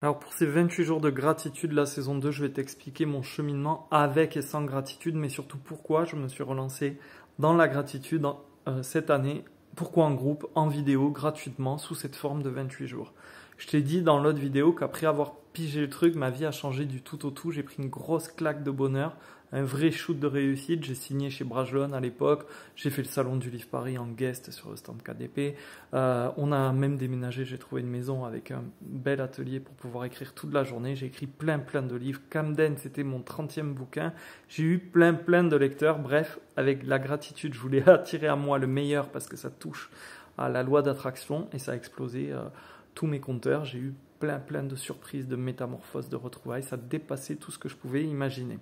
Alors pour ces 28 jours de gratitude, la saison 2, je vais t'expliquer mon cheminement avec et sans gratitude, mais surtout pourquoi je me suis relancé dans la gratitude cette année, pourquoi en groupe, en vidéo, gratuitement, sous cette forme de 28 jours. Je t'ai dit dans l'autre vidéo qu'après avoir pigé le truc, ma vie a changé du tout au tout, j'ai pris une grosse claque de bonheur, un vrai shoot de réussite, j'ai signé chez Brajlon à l'époque, j'ai fait le salon du livre Paris en guest sur le stand KDP, on a même déménagé, j'ai trouvé une maison avec un bel atelier pour pouvoir écrire toute la journée, j'ai écrit plein de livres, Camden c'était mon 30e bouquin, j'ai eu plein de lecteurs, bref, avec la gratitude, je voulais attirer à moi le meilleur parce que ça touche à la loi d'attraction et ça a explosé tous mes compteurs, j'ai eu plein de surprises, de métamorphoses, de retrouvailles, ça dépassait tout ce que je pouvais imaginer.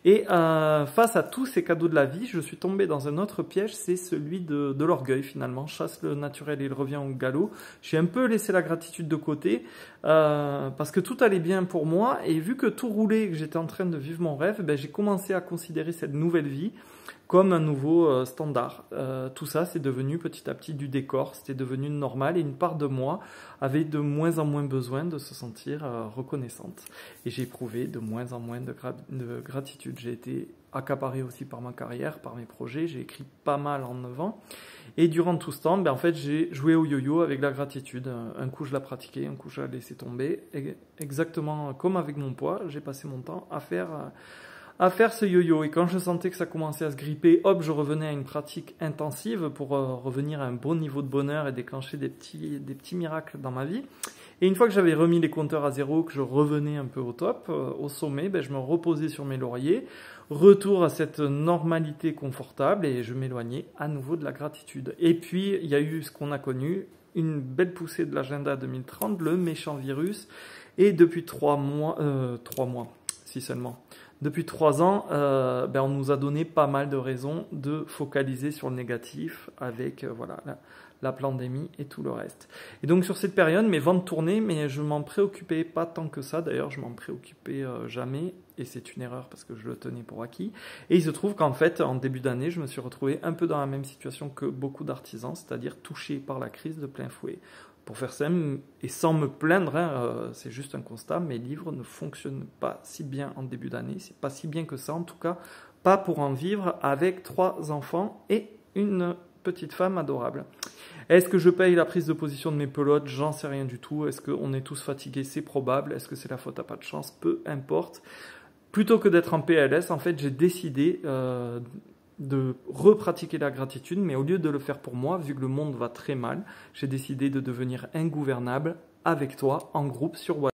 Et face à tous ces cadeaux de la vie, je suis tombé dans un autre piège, c'est celui de l'orgueil finalement, chasse le naturel et il revient au galop. J'ai un peu laissé la gratitude de côté parce que tout allait bien pour moi et vu que tout roulait et que j'étais en train de vivre mon rêve, ben, j'ai commencé à considérer cette nouvelle vie comme un nouveau standard. Tout ça, c'est devenu petit à petit du décor, c'était devenu normal et une part de moi avait de moins en moins besoin de se sentir reconnaissante. Et j'ai éprouvé de moins en moins de gratitude. J'ai été accaparé aussi par ma carrière, par mes projets, j'ai écrit pas mal en 9 ans. Et durant tout ce temps, ben, en fait, j'ai joué au yo-yo avec la gratitude. Un coup, je la pratiquais, un coup, je la laissais tomber. Et exactement comme avec mon poids, j'ai passé mon temps à faire ce yo-yo. Et quand je sentais que ça commençait à se gripper, hop, je revenais à une pratique intensive pour revenir à un bon niveau de bonheur et déclencher des petits miracles dans ma vie. Et une fois que j'avais remis les compteurs à zéro, que je revenais un peu au top, au sommet, ben, je me reposais sur mes lauriers, retour à cette normalité confortable et je m'éloignais à nouveau de la gratitude. Et puis, il y a eu ce qu'on a connu, une belle poussée de l'agenda 2030, le méchant virus. Et depuis 3 mois, si seulement. Depuis 3 ans, ben on nous a donné pas mal de raisons de focaliser sur le négatif avec voilà, la pandémie et tout le reste. Et donc sur cette période, mes ventes tournaient, mais je m'en préoccupais pas tant que ça. D'ailleurs, je m'en préoccupais jamais, et c'est une erreur parce que je le tenais pour acquis. Et il se trouve qu'en fait, en début d'année, je me suis retrouvé un peu dans la même situation que beaucoup d'artisans, c'est-à-dire touché par la crise de plein fouet. Pour faire simple, et sans me plaindre, hein, c'est juste un constat, mes livres ne fonctionnent pas si bien en début d'année, c'est pas si bien que ça, en tout cas, pas pour en vivre avec 3 enfants et une petite femme adorable. Est-ce que je paye la prise de position de mes pelotes? J'en sais rien du tout. Est-ce qu'on est tous fatigués? C'est probable. Est-ce que c'est la faute à pas de chance? Peu importe. Plutôt que d'être en PLS, en fait, j'ai décidé de repratiquer la gratitude, mais au lieu de le faire pour moi, vu que le monde va très mal, j'ai décidé de devenir ingouvernable avec toi en groupe sur WhatsApp.